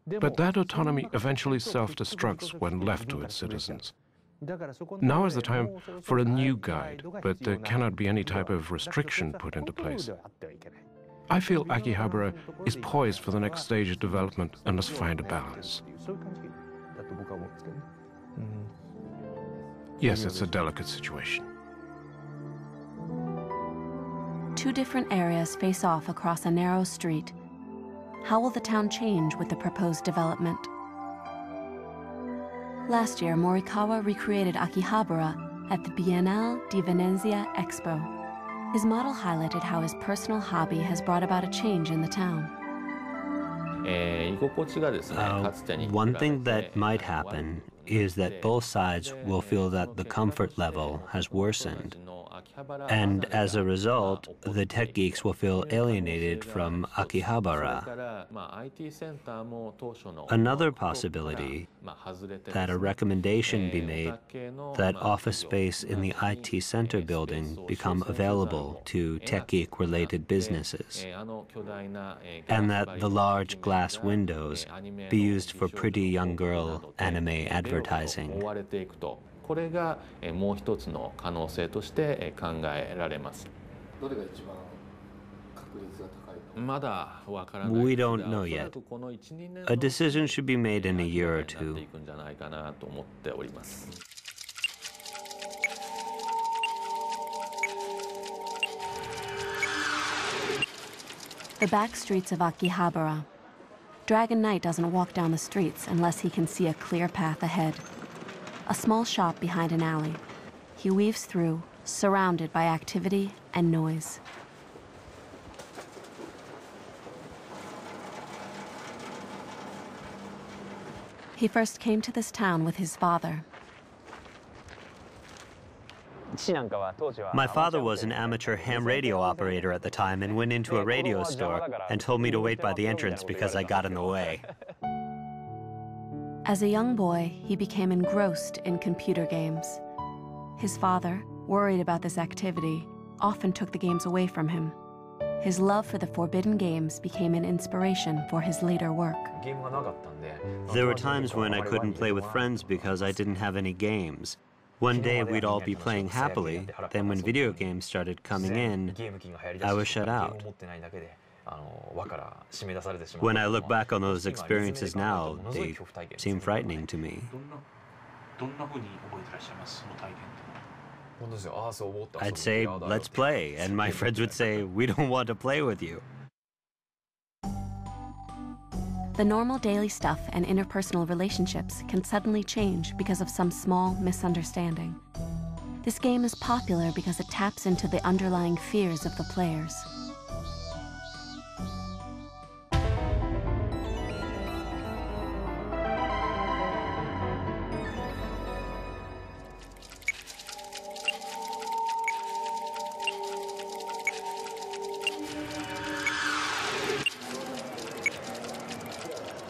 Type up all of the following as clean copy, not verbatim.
But that autonomy eventually self-destructs when left to its citizens. Now is the time for a new guide, but there cannot be any type of restriction put into place. I feel Akihabara is poised for the next stage of development and must find a balance. Yes, it's a delicate situation. Two different areas face off across a narrow street. How will the town change with the proposed development? Last year, Morikawa recreated Akihabara at the Biennale di Venezia Expo. His model highlighted how his personal hobby has brought about a change in the town. One thing that might happen is that both sides will feel that the comfort level has worsened. And as a result, the tech geeks will feel alienated from Akihabara. Another possibility, that a recommendation be made that office space in the IT center building become available to tech geek-related businesses, and that the large glass windows be used for pretty young girl anime advertising. これがもう一つの可能性として考えられます。どれが一番確率が高いの？まだわからない。We don't know yet. A decision should be made in a year or two. The back streets of Akihabara. Dragon Knight doesn't walk down the streets unless he can see a clear path ahead. A small shop behind an alley. He weaves through, surrounded by activity and noise. He first came to this town with his father. My father was an amateur ham radio operator at the time and went into a radio store and told me to wait by the entrance because I got in the way. As a young boy, he became engrossed in computer games. His father, worried about this activity, often took the games away from him. His love for the forbidden games became an inspiration for his later work. There were times when I couldn't play with friends because I didn't have any games. One day we'd all be playing happily, then when video games started coming in, I was shut out. When I look back on those experiences now, they seem frightening to me. I'd say, let's play, and my friends would say, we don't want to play with you. The normal daily stuff and interpersonal relationships can suddenly change because of some small misunderstanding. This game is popular because it taps into the underlying fears of the players.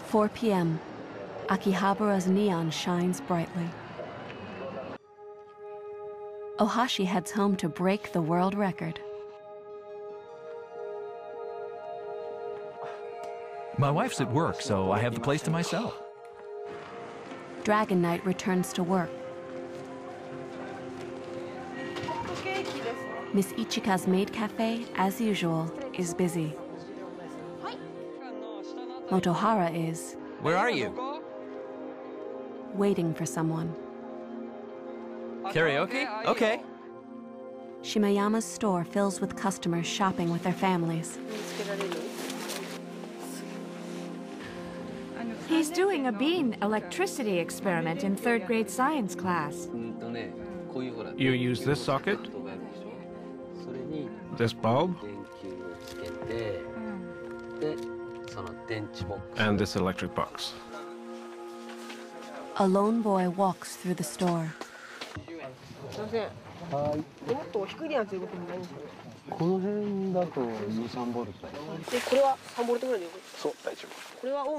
At 4 p.m., Akihabara's neon shines brightly. Ohashi heads home to break the world record. My wife's at work, so I have the place to myself. Dragon Knight returns to work. Miss Ichika's maid cafe, as usual, is busy. Motohara is... Where are you? Waiting for someone. Karaoke? Okay. Shimayama's store fills with customers shopping with their families. He's doing a bean electricity experiment in third grade science class. You use this socket, this bulb, and this electric box. A lone boy walks through the store.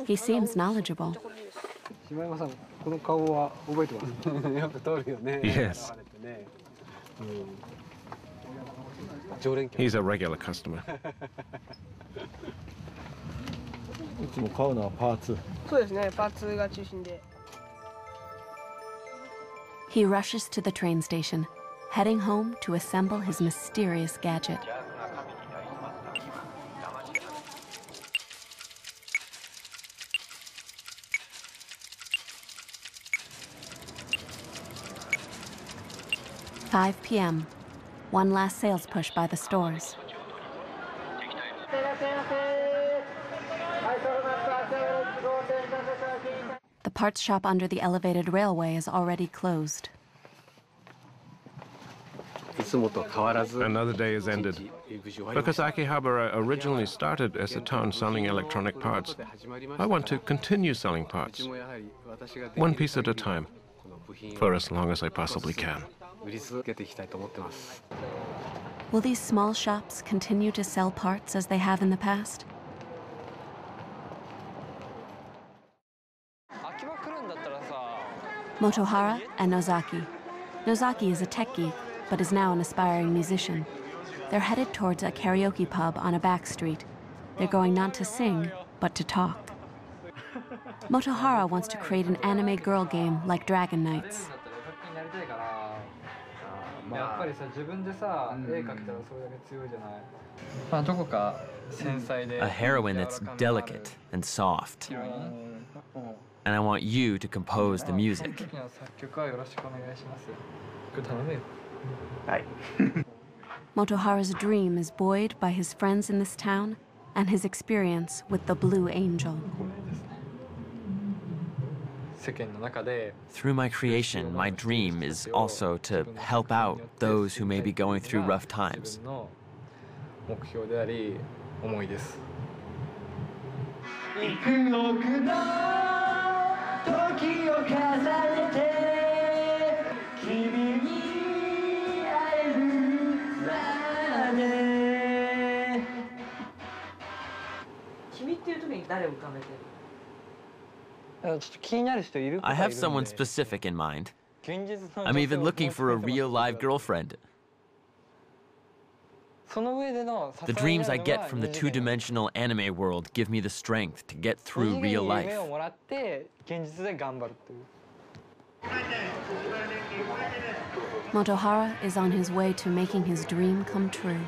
He seems knowledgeable. Yes. He's a regular customer. He rushes to the train station, heading home to assemble his mysterious gadget. "5 p.m. One last sales push by the stores. The parts shop under the elevated railway is already closed. Another day is ended. Because Akihabara originally started as a town selling electronic parts, I want to continue selling parts, one piece at a time, for as long as I possibly can. Will these small shops continue to sell parts as they have in the past? Motohara and Nozaki. Nozaki is a tech geek, but is now an aspiring musician. They're headed towards a karaoke pub on a back street. They're going not to sing, but to talk. Motohara wants to create an anime girl game like Dragon Knights. A heroine that's delicate and soft. And I want you to compose the music. Motohara's dream is buoyed by his friends in this town and his experience with the Blue Angel. Through my creation, my dream is also to help out those who may be going through rough times. I have someone specific in mind. I'm even looking for a real live girlfriend. The dreams I get from the two-dimensional anime world give me the strength to get through real life. Motohara is on his way to making his dream come true.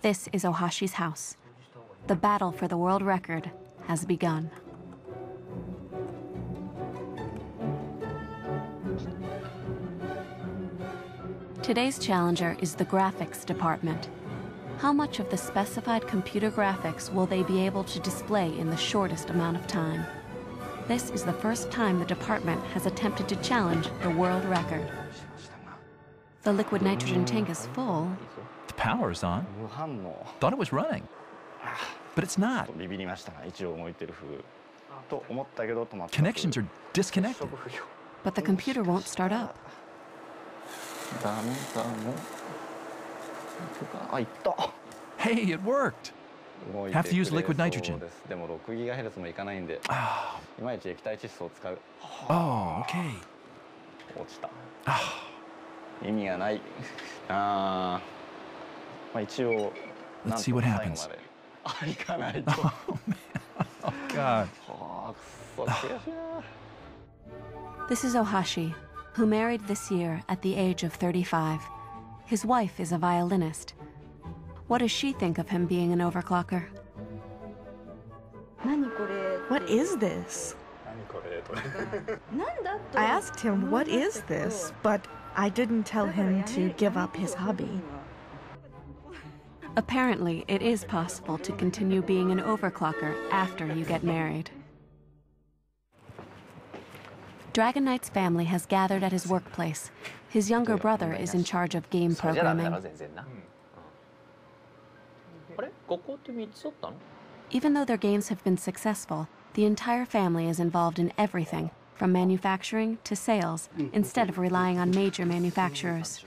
This is Ohashi's house. The battle for the world record has begun. Today's challenger is the graphics department. How much of the specified computer graphics will they be able to display in the shortest amount of time? This is the first time the department has attempted to challenge the world record. The liquid nitrogen tank is full. The power's on. Thought it was running. But it's not. Connections are disconnected. But the computer won't start up. Hey, it worked. Have to use liquid nitrogen. Oh, okay. Let's see what happens. Oh, man. Oh, God. This is Ohashi, who married this year at the age of 35. His wife is a violinist. What does she think of him being an overclocker? What is this? I asked him, what is this? But I didn't tell him to give up his hobby. Apparently, it is possible to continue being an overclocker after you get married. Dragon Knight's family has gathered at his workplace. His younger brother is in charge of game programming. Even though their games have been successful, the entire family is involved in everything, from manufacturing to sales, instead of relying on major manufacturers.